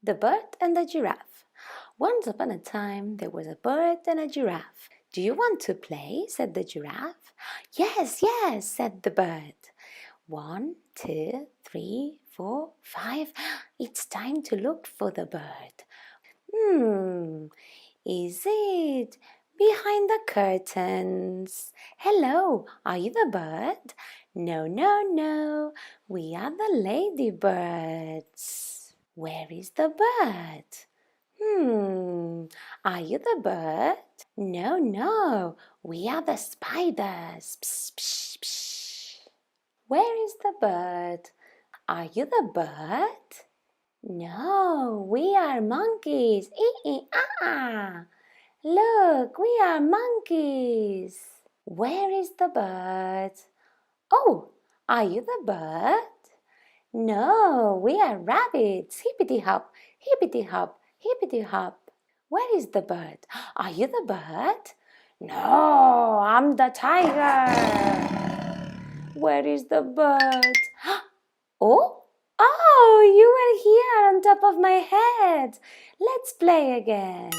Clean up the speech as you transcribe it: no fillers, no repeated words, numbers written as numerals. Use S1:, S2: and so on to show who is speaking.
S1: The Bird and the Giraffe. Once upon a time, there was a bird and a giraffe. "Do you want to play?" said the giraffe. "Yes, yes," said the bird. 1, 2, 3, 4, 5. It's time to look for the bird. Is it behind the curtains? Hello, are you the bird? No, no, no, we are the ladybirds. Where is the bird? Are you the bird? No, no, we are the spiders. Psh, psh, psh. Where is the bird? Are you the bird? No, we are monkeys. Ah. Look, we are monkeys. Where is the bird? Oh, are you the bird? No, we are rabbits. Hippity hop, hippity hop, hippity hop. Where is the bird? Are you the bird? No, I'm the tiger. Where is the bird? Oh, you were here on top of my head. Let's play again.